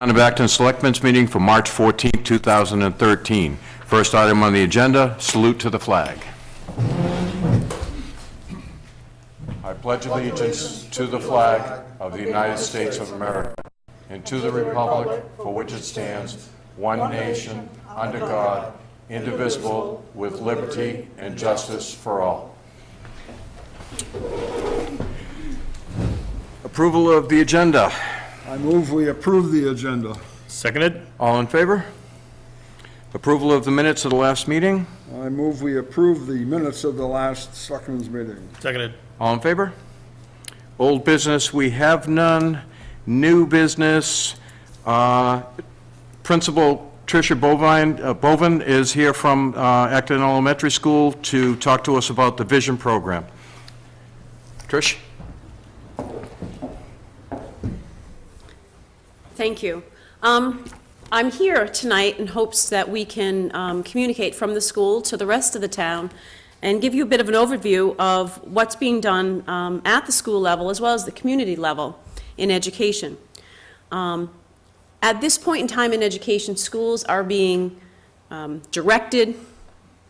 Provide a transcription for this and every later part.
On the Acton Selectmen's meeting for March 14, 2013. First item on the agenda, salute to the flag. I pledge allegiance to the flag of the United States of America and to the republic for which it stands, one nation, under God, indivisible, with liberty and justice for all. Approval of the agenda. I move we approve the agenda. Seconded. All in favor? Approval of the minutes of the last meeting. I move we approve the minutes of the last Selectmen's meeting. Seconded. All in favor? Old business, we have none. New business, Principal Tricia Bovin is here from Acton Elementary School to talk to us about the Vision program. Trish? Thank you. I'm here tonight in hopes that we can communicate from the school to the rest of the town and give you a bit of an overview of what's being done at the school level as well as the community level in education. At this point in time in education, schools are being directed,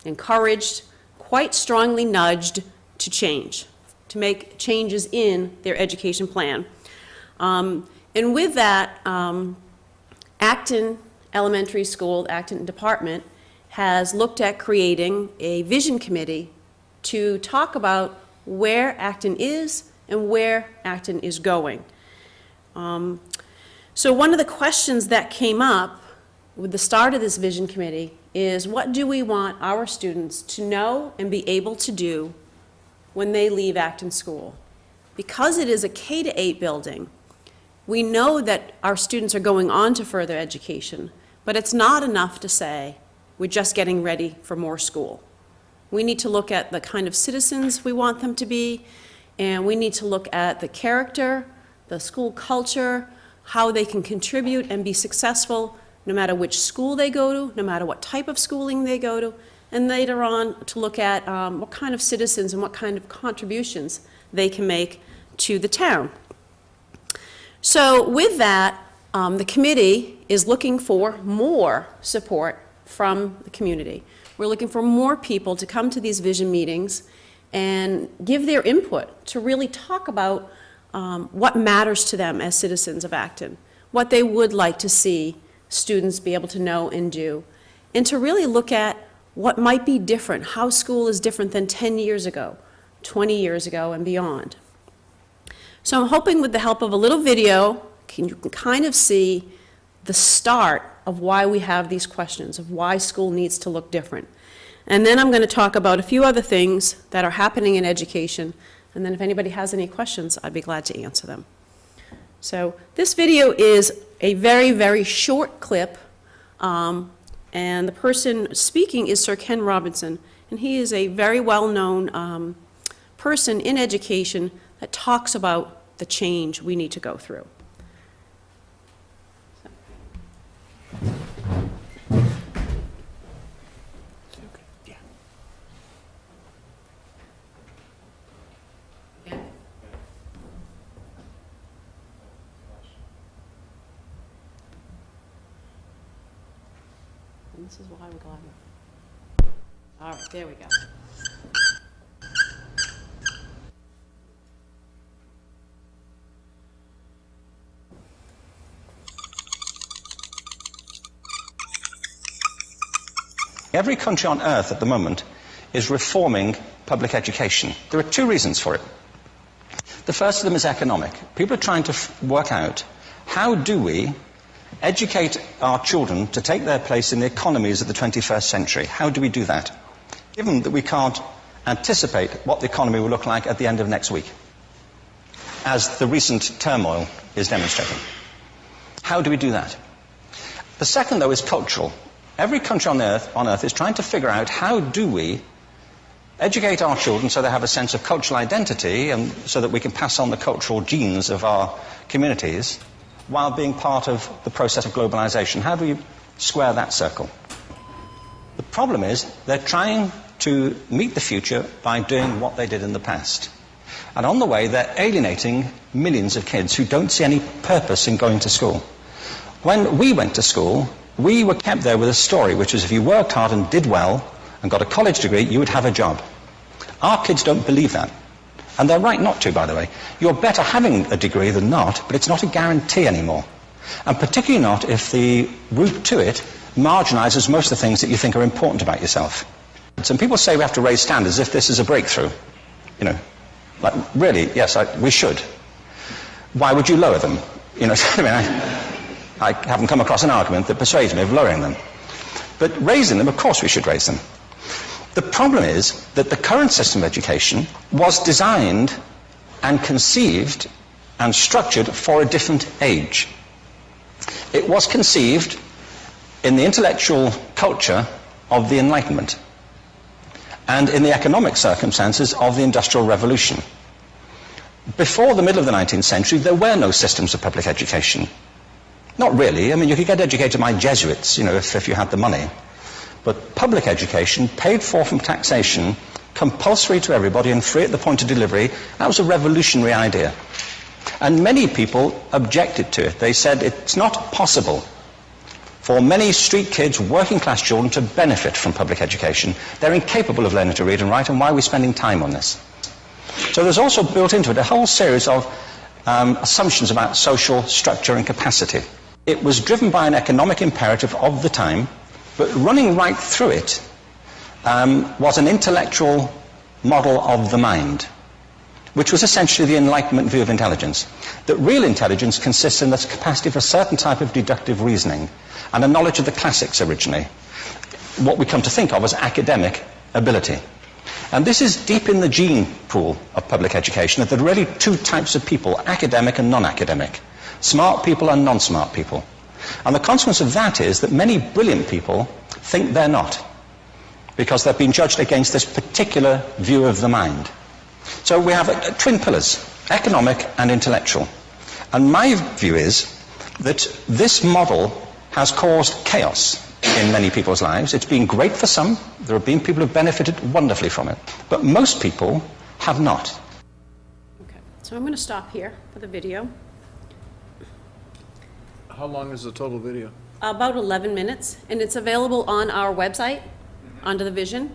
encouraged, quite strongly nudged to change, to make changes in their education plan. And with that, Acton Elementary School, Acton Department, has looked at creating a vision committee to talk about where Acton is and where Acton is going. So one of the questions that came up with the start of this vision committee is, what do we want our students to know and be able to do when they leave Acton School? Because it is a K-8 building, we know that our students are going on to further education, but it's not enough to say we're just getting ready for more school. We need to look at the kind of citizens we want them to be, and we need to look at the character, the school culture, how they can contribute and be successful no matter which school they go to, no matter what type of schooling they go to, and later on to look at what kind of citizens and what kind of contributions they can make to the town. So with that, the committee is looking for more support from the community. We're looking for more people to come to these vision meetings and give their input to really talk about what matters to them as citizens of Acton, what they would like to see students be able to know and do, and to really look at what might be different, how school is different than 10 years ago, 20 years ago, and beyond. So I'm hoping with the help of a little video, you can kind of see the start of why we have these questions, of why school needs to look different. And then I'm going to talk about a few other things that are happening in education, and then if anybody has any questions, I'd be glad to answer them. So this video is a very, very short clip, and the person speaking is Sir Ken Robinson, and he is a very well-known person in education that talks about the change we need to go through. And this is why we're glad. All right, there we go. Every country on earth at the moment is reforming public education. There are two reasons for it. The first of them is economic. People are trying to work out, how do we educate our children to take their place in the economies of the 21st century? How do we do that, given that we can't anticipate what the economy will look like at the end of next week, as the recent turmoil is demonstrating? How do we do that? The second, though, is cultural. Every country on earth is trying to figure out, how do we educate our children so they have a sense of cultural identity and so that we can pass on the cultural genes of our communities while being part of the process of globalization. How do we square that circle? The problem is they're trying to meet the future by doing what they did in the past. And on the way, they're alienating millions of kids who don't see any purpose in going to school. When we went to school, we were kept there with a story, which was if you worked hard and did well and got a college degree, you would have a job. Our kids don't believe that. And they're right not to, by the way. You're better having a degree than not, but it's not a guarantee anymore. And particularly not if the route to it marginalizes most of the things that you think are important about yourself. Some people say we have to raise standards as if this is a breakthrough. You know, like, really, yes, we should. Why would you lower them? You know, I mean, I haven't come across an argument that persuades me of lowering them. But raising them, of course we should raise them. The problem is that the current system of education was designed and conceived and structured for a different age. It was conceived in the intellectual culture of the Enlightenment and in the economic circumstances of the Industrial Revolution. Before the middle of the 19th century, there were no systems of public education. Not really. I mean, you could get educated by Jesuits, you know, if you had the money. But public education, paid for from taxation, compulsory to everybody and free at the point of delivery, that was a revolutionary idea. And many people objected to it. They said it's not possible for many street kids, working class children, to benefit from public education. They're incapable of learning to read and write, and why are we spending time on this? So there's also built into it a whole series of assumptions about social structure and capacity. It was driven by an economic imperative of the time, but running right through it was an intellectual model of the mind, which was essentially the Enlightenment view of intelligence. That real intelligence consists in the capacity for a certain type of deductive reasoning and a knowledge of the classics originally, what we come to think of as academic ability. And this is deep in the gene pool of public education, that there are really two types of people, academic and non-academic, smart people and non-smart people. And the consequence of that is that many brilliant people think they're not, because they've been judged against this particular view of the mind. So we have twin pillars, economic and intellectual. And my view is that this model has caused chaos in many people's lives. It's been great for some. There have been people who've benefited wonderfully from it. But most people have not. Okay, so I'm going to stop here for the video. How long is the total video? About 11 minutes, and it's available on our website under the vision.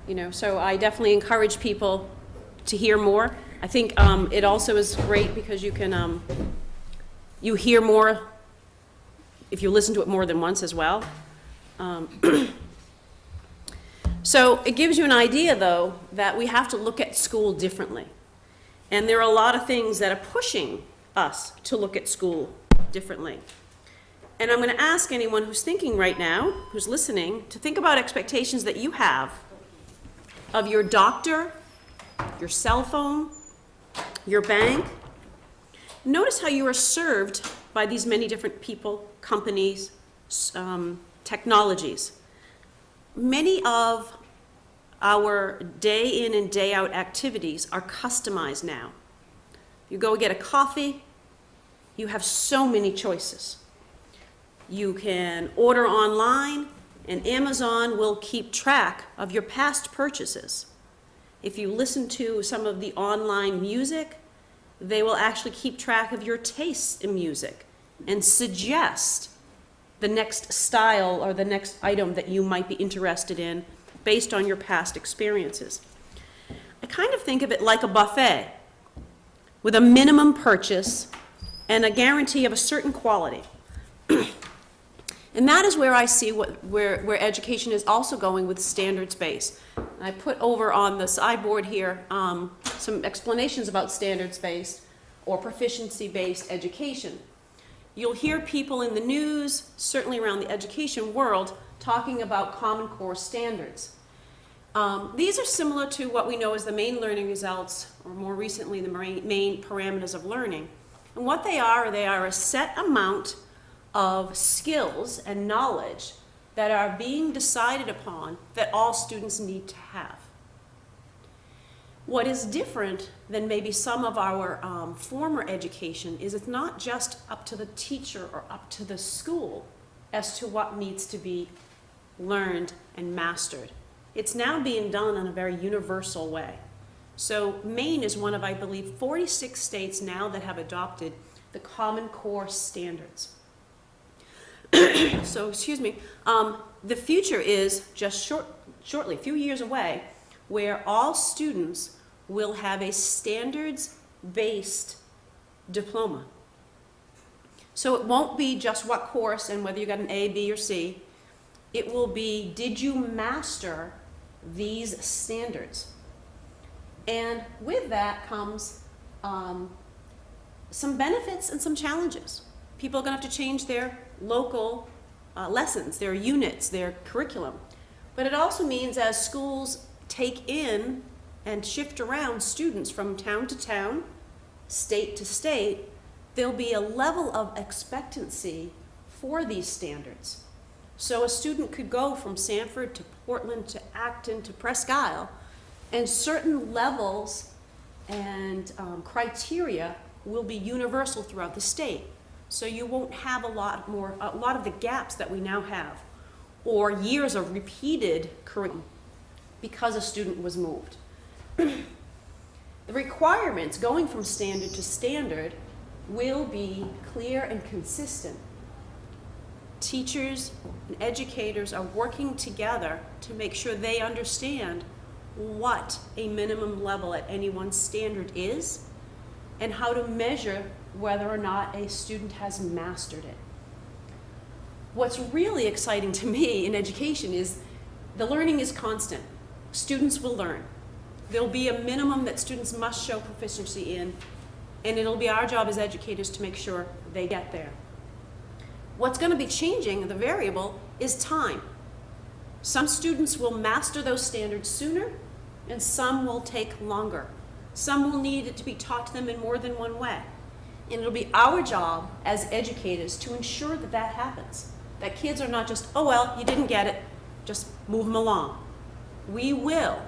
You know, so I definitely encourage people to hear more. I think it also is great because you can you hear more if you listen to it more than once as well. So it gives you an idea, though, that we have to look at school differently. And there are a lot of things that are pushing us to look at school differently. And I'm going to ask anyone who's thinking right now, who's listening, to think about expectations that you have of your doctor, your cell phone, your bank. Notice how you are served by these many different people, companies, technologies. Many of our day in and day out activities are customized now. You go get a coffee, you have so many choices. You can order online, and Amazon will keep track of your past purchases. If you listen to some of the online music, they will actually keep track of your tastes in music and suggest the next style or the next item that you might be interested in based on your past experiences. I kind of think of it like a buffet with a minimum purchase and a guarantee of a certain quality. And that is where I see where education is also going with standards-based. I put over on the sideboard here some explanations about standards-based or proficiency-based education. You'll hear people in the news, certainly around the education world, talking about Common Core standards. These are similar to what we know as the main learning results, or more recently the main parameters of learning. And what they are a set amount of skills and knowledge that are being decided upon that all students need to have. What is different than maybe some of our former education is it's not just up to the teacher or up to the school as to what needs to be learned and mastered. It's now being done in a very universal way. So Maine is one of, I believe, 46 states now that have adopted the Common Core standards. So, excuse me, the future is just shortly, a few years away, where all students will have a standards-based diploma. So it won't be just what course and whether you got an A, B, or C. It will be, did you master these standards? And with that comes some benefits and some challenges. People are going to have to change their local lessons, their units, their curriculum. But it also means as schools take in and shift around students from town to town, state to state, there'll be a level of expectancy for these standards. So a student could go from Sanford to Portland to Acton to Presque Isle, and certain levels and criteria will be universal throughout the state. So you won't have a lot of the gaps that we now have, or years of repeated curriculum because a student was moved. The requirements going from standard to standard will be clear and consistent. Teachers and educators are working together to make sure they understand what a minimum level at any one standard is and how to measure whether or not a student has mastered it. What's really exciting to me in education is the learning is constant. Students will learn. There'll be a minimum that students must show proficiency in, and it'll be our job as educators to make sure they get there. What's going to be changing, the variable, is time. Some students will master those standards sooner, and some will take longer. Some will need it to be taught to them in more than one way. And it'll be our job as educators to ensure that that happens. That kids are not just, oh well, you didn't get it, just move them along. We will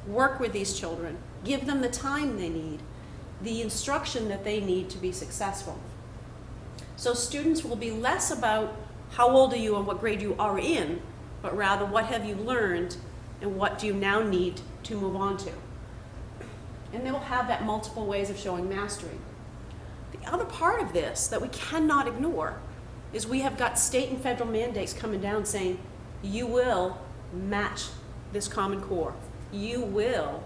work with these children, give them the time they need, the instruction that they need to be successful. So students will be less about how old are you and what grade you are in, but rather what have you learned and what do you now need to move on to. And they will have that multiple ways of showing mastery. The other part of this that we cannot ignore is we have got state and federal mandates coming down saying, you will match this Common Core. You will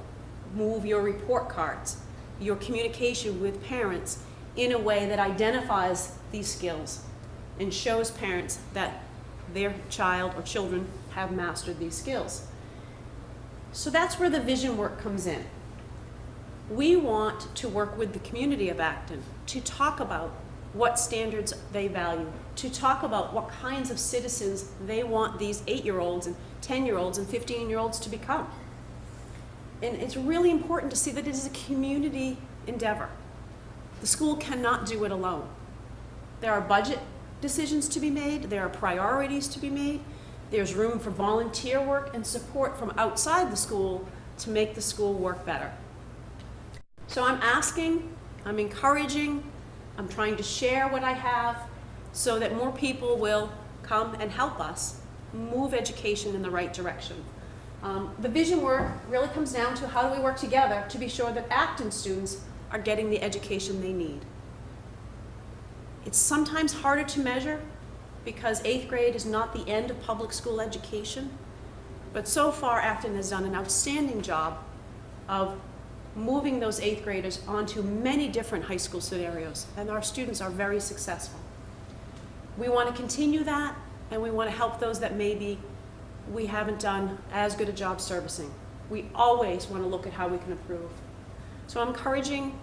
move your report cards, your communication with parents in a way that identifies these skills and shows parents that their child or children have mastered these skills. So that's where the vision work comes in. We want to work with the community of Acton to talk about what standards they value, to talk about what kinds of citizens they want these 8-year-olds and 10-year-olds and 15-year-olds to become. And it's really important to see that it is a community endeavor. The school cannot do it alone. There are budget decisions to be made, there are priorities to be made, there's room for volunteer work and support from outside the school to make the school work better. So I'm asking, I'm encouraging, I'm trying to share what I have so that more people will come and help us move education in the right direction. The vision work really comes down to how do we work together to be sure that Acton students are getting the education they need. It's sometimes harder to measure because 8th grade is not the end of public school education, but so far Acton has done an outstanding job of moving those 8th graders onto many different high school scenarios, and our students are very successful. We want to continue that, and we want to help those that maybe we haven't done as good a job servicing. We always want to look at how we can improve. So I'm encouraging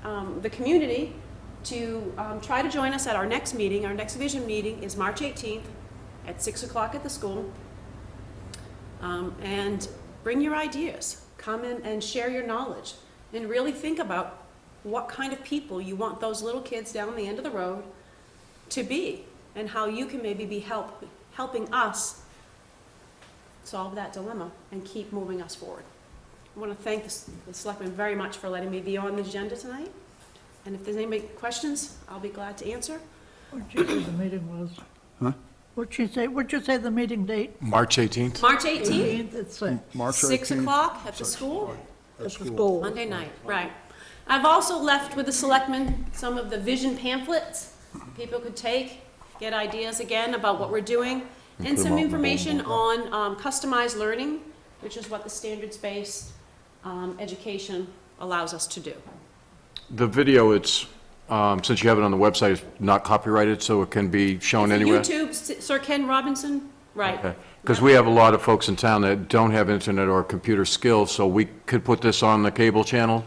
the community to try to join us at our next meeting. Our next vision meeting is March 18th at 6 o'clock at the school. And bring your ideas. Come in and share your knowledge and really think about what kind of people you want those little kids down the end of the road to be and how you can maybe be helping us solve that dilemma and keep moving us forward. I want to thank the Selectmen very much for letting me be on the agenda tonight. And if there's any questions, I'll be glad to answer. What'd you say the meeting was? Huh? What'd you say the meeting date? March 18th? March 18th, 18th at 6. March 6 18th. o'clock at the school, At the school. Monday night, right. I've also left with the Selectmen some of the vision pamphlets people could take get ideas again about what we're doing, and some information on customized learning, which is what the standards-based education allows us to do. The video, it's, since you have it on the website, it's not copyrighted, so it can be shown anywhere? YouTube, Sir Ken Robinson, right. Because we have a lot of folks in town that don't have internet or computer skills, so we could put this on the cable channel,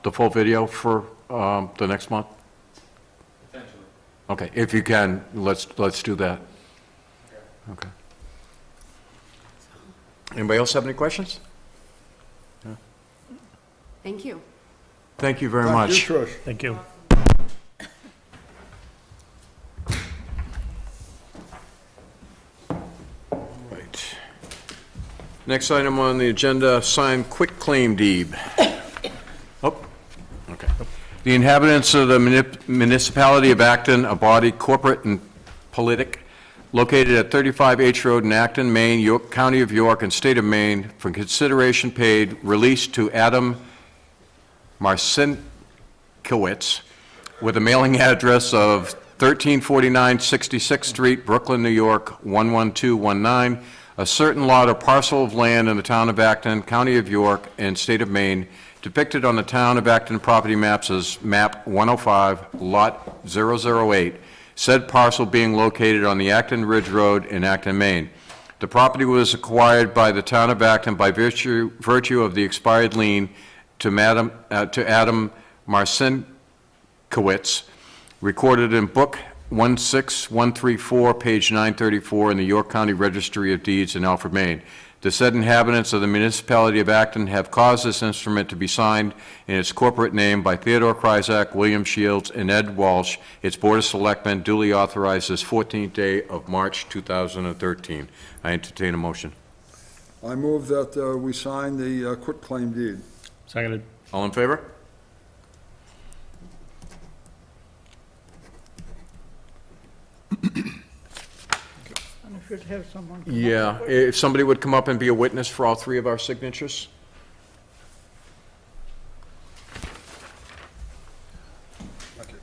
the full video for the next month? Potentially. Okay, if you can, let's do that. Okay. Anybody else have any questions? Thank you. Thank you very Thank much. you, Trish. Thank you. Right. Next item on the agenda, sign quitclaim deed. Oh, okay. The inhabitants of the municipality of Acton, a body corporate and politic, located at 35 H Road in Acton, Maine, York, County of York, and State of Maine, for consideration paid, released to Adam Marcinkowitz with a mailing address of 1349 66th Street, Brooklyn, New York, 11219, a certain lot or parcel of land in the town of Acton, County of York, and State of Maine, depicted on the town of Acton property maps as map 105, lot 008, said parcel being located on the Acton Ridge Road in Acton, Maine. The property was acquired by the town of Acton by virtue of the expired lien to Adam Marcinkowitz, recorded in Book 16134, page 934 in the York County Registry of Deeds in Alfred, Maine. The said inhabitants of the municipality of Acton have caused this instrument to be signed in its corporate name by Theodore Kryzak, William Shields, and Ed Walsh. Its Board of Selectmen duly authorized this 14th day of March 2013. I entertain a motion. I move that we sign the quitclaim deed. Seconded. All in favor? And I should have someone come up Yeah, with it. if somebody would come up and be a witness for all three of our signatures? Thank you.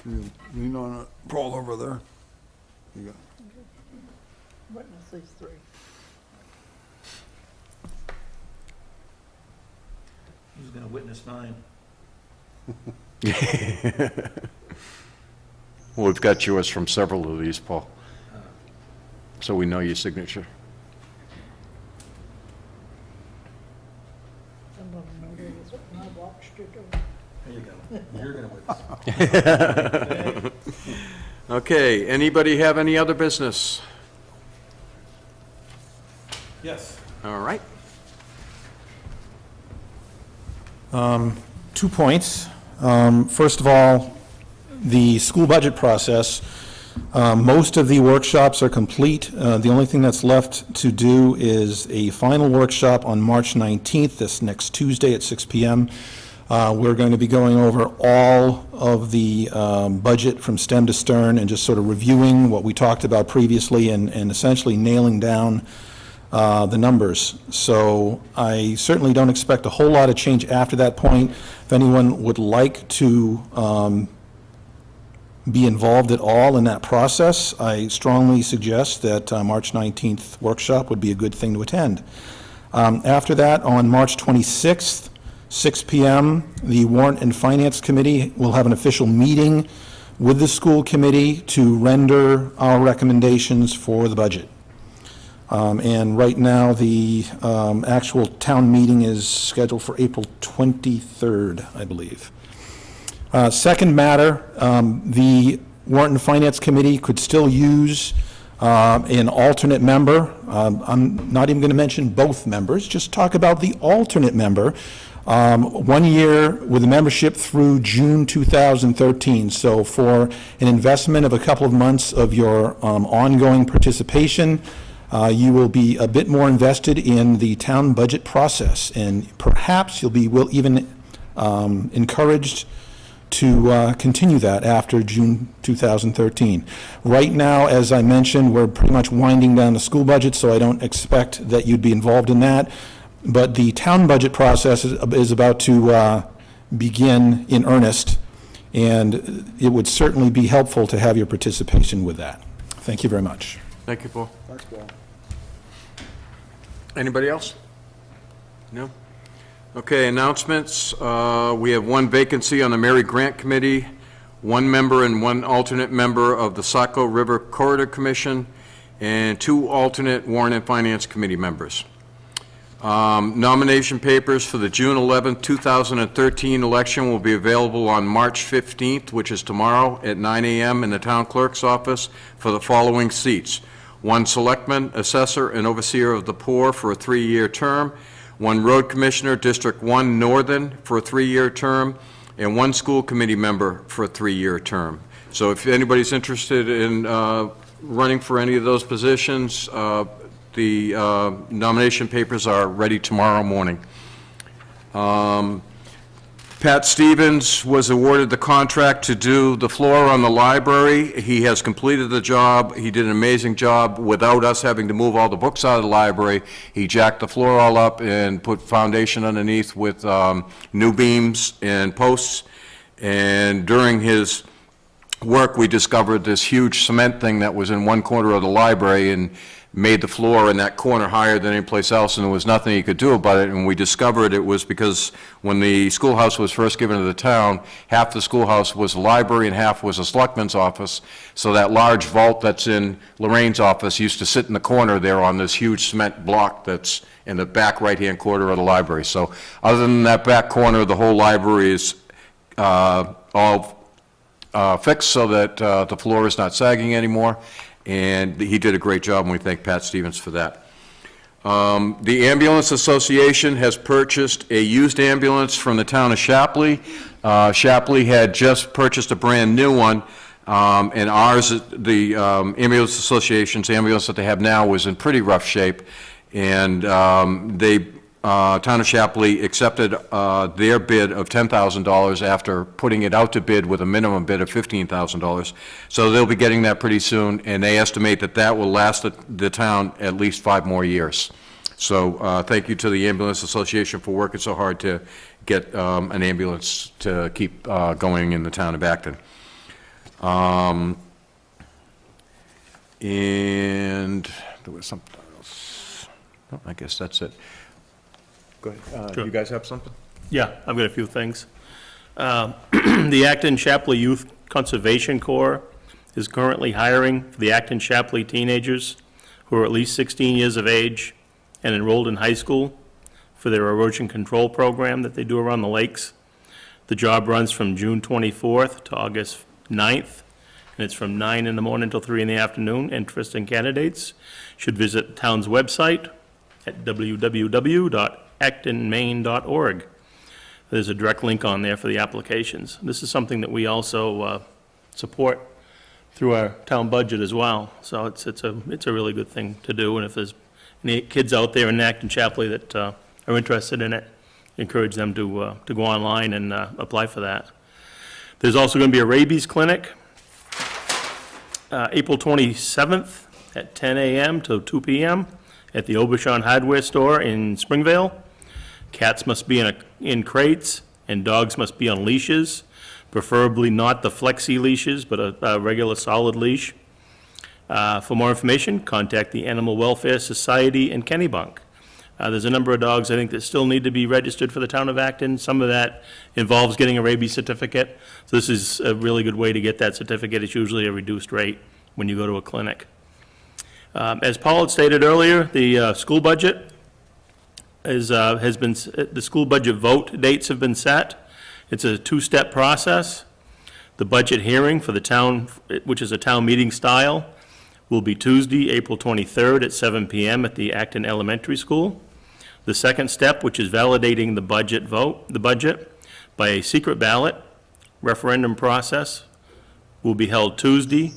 Can you lean on it, Paul, over there? You got- Witness these three. Who's going to witness 9? Well, we've got yours from several of these, Paul. So we know your signature. Some of them know this, and I watched it. There you go. You're going to witness. Okay, anybody have any other business? Yes. All right. 2 points. First of all, the school budget process, most of the workshops are complete. The only thing that's left to do is a final workshop on March 19th, this next Tuesday at 6 p.m. We're going to be going over all of the budget from stem to stern and just sort of reviewing what we talked about previously and essentially nailing down the numbers. So I certainly don't expect a whole lot of change after that point. If anyone would like to be involved at all in that process, I strongly suggest that March 19th workshop would be a good thing to attend. After that, on March 26th, 6 p.m., the Warrant and Finance Committee will have an official meeting with the school committee to render our recommendations for the budget. And right now, the actual town meeting is scheduled for April 23rd, I believe. Second matter, the Warrant and Finance Committee could still use an alternate member. I'm not even going to mention both members, just talk about the alternate member. 1 year with a membership through June 2013. So for an investment of a couple of months of your ongoing participation, you will be a bit more invested in the town budget process, and perhaps you'll be even encouraged to continue that after June 2013. Right now, as I mentioned, we're pretty much winding down the school budget, so I don't expect that you'd be involved in that. But the town budget process is about to begin in earnest, and it would certainly be helpful to have your participation with that. Thank you very much. Thank you, Paul. Thanks, Paul. Anybody else? No? Okay, announcements. We have one vacancy on the Mary Grant Committee, one member and one alternate member of the Saco River Corridor Commission, and 2 alternate Warrant and Finance Committee members. Nomination papers for the June 11, 2013 election will be available on March 15th, which is tomorrow, at 9 a.m. in the town clerk's office for the following seats: 1 selectman, assessor, and overseer of the poor for a 3-year term, 1 road commissioner, District 1 Northern, for a 3-year term, and 1 school committee member for a 3-year term. So if anybody's interested in running for any of those positions, the nomination papers are ready tomorrow morning. Pat Stevens was awarded the contract to do the floor on the library. He has completed the job. He did an amazing job without us having to move all the books out of the library. He jacked the floor all up and put foundation underneath with new beams and posts. And during his work, we discovered this huge cement thing that was in one corner of the library and made the floor in that corner higher than any place else, and there was nothing he could do about it. And we discovered it was because when the schoolhouse was first given to the town, half the schoolhouse was the library and half was a selectman's office. So that large vault that's in Lorraine's office used to sit in the corner there on this huge cement block that's in the back right-hand corner of the library. So other than that back corner, the whole library is all fixed so that the floor is not sagging anymore. And he did a great job, and we thank Pat Stevens for that. The Ambulance Association has purchased a used ambulance from the town of Shapley. Shapley had just purchased a brand-new one, and ours, the Ambulance Association's ambulance that they have now, was in pretty rough shape. And Town of Shapley accepted their bid of $10,000 after putting it out to bid with a minimum bid of $15,000. So they'll be getting that pretty soon, and they estimate that that will last the town at least 5 more years. So thank you to the Ambulance Association for working so hard to get an ambulance to keep going in the town of Acton. And there was something else. Oh, I guess that's it. Go ahead. Sure. You guys have something? Yeah, I've got a few things. The Acton Shapley Youth Conservation Corps is currently hiring for the Acton Shapley teenagers who are at least 16 years of age and enrolled in high school for their erosion control program that they do around the lakes. The job runs from June 24th to August 9th, and it's from 9 in the morning till 3 in the afternoon. Interested candidates should visit the town's website at www.actonmaine.org. There's a direct link on there for the applications. This is something that we also support through our town budget as well. So it's a really good thing to do. And if there's any kids out there in Acton Shapley that are interested in it, encourage them to go online and apply for that. There's also going to be a rabies clinic April 27th at 10 a.m. to 2 p.m. at the Aubuchon Hardware Store in Springvale. Cats must be in crates, and dogs must be on leashes, preferably not the flexi leashes, but a regular solid leash. For more information, contact the Animal Welfare Society in Kennebunk. There's a number of dogs, I think, that still need to be registered for the town of Acton. Some of that involves getting a rabies certificate. So this is a really good way to get that certificate. It's usually a reduced rate when you go to a clinic. As Paul had stated earlier, the school budget the school budget vote dates have been set. It's a 2-step process. The budget hearing for the town, which is a town meeting style, will be Tuesday, April 23rd at 7 p.m. at the Acton Elementary School. The second step, which is validating the budget by a secret ballot referendum process, will be held Tuesday,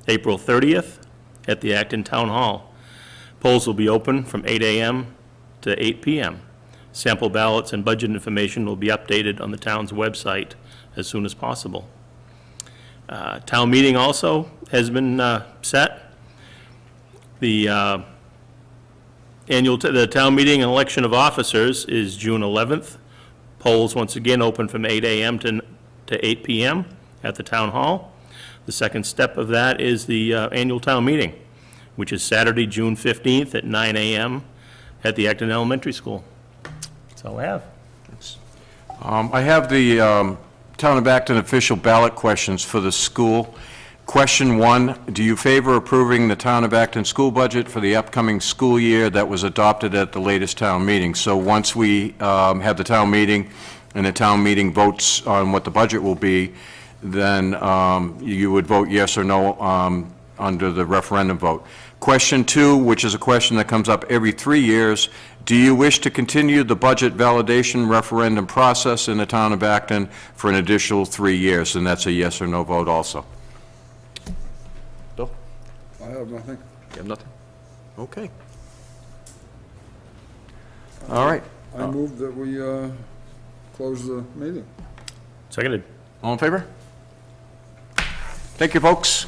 April 30th at the Acton Town Hall. Polls will be open from 8 a.m. to 8 p.m. Sample ballots and budget information will be updated on the town's website as soon as possible. Town meeting also has been set. The the town meeting and election of officers is June 11th. Polls, once again, open from 8 a.m. to 8 p.m. at the town hall. The second step of that is the annual town meeting, which is Saturday, June 15th at 9 a.m. at the Acton Elementary School. That's all I have. I have the Town of Acton official ballot questions for the school. Question 1, do you favor approving the Town of Acton school budget for the upcoming school year that was adopted at the latest town meeting? So once we have the town meeting and the town meeting votes on what the budget will be, then you would vote yes or no under the referendum vote. Question 2, which is a question that comes up every 3 years, do you wish to continue the budget validation referendum process in the Town of Acton for an additional 3 years? And that's a yes or no vote also. Bill? I have nothing. You have nothing? Okay. All right. I move that we close the meeting. Seconded. All in favor? Thank you, folks.